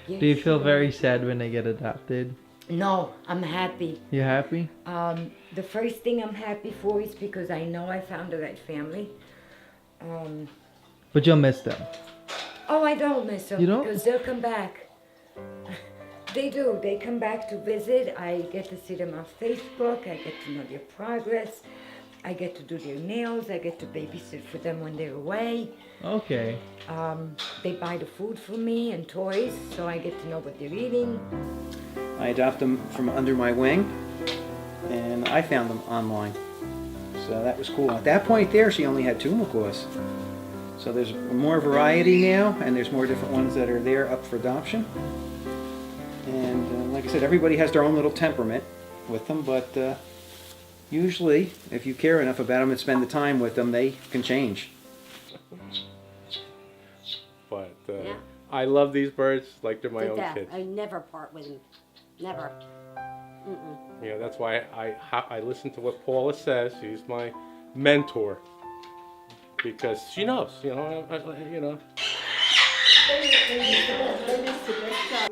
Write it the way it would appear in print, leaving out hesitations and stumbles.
Yes, Do you feel you very are. sad when they get adopted? No, I'm happy. You happy? The first thing I'm happy for is because I know I found the right family. Um, But you'll miss them. oh, I don't miss them You don't? because they'll come back. They do. They come back to visit. I get to see them on Facebook. I get to know their progress. I get to do their nails. I get to babysit for them when they're away. Okay. They buy the food for me and toys, so I get to know what they're eating. I adopt them from under my wing, and I found them online. So that was cool. At that point there, she only had 2 macaws. So there's more variety now, and there's more different ones that are there up for adoption. And like I said, everybody has their own little temperament with them, but usually, if you care enough about them and spend the time with them, they can change. But Yeah. I love these birds like they're my To own death. kids. I never part with him. Never. You know, that's why I listen to what Paula says. She's my mentor because she knows. You know, you know. They used to best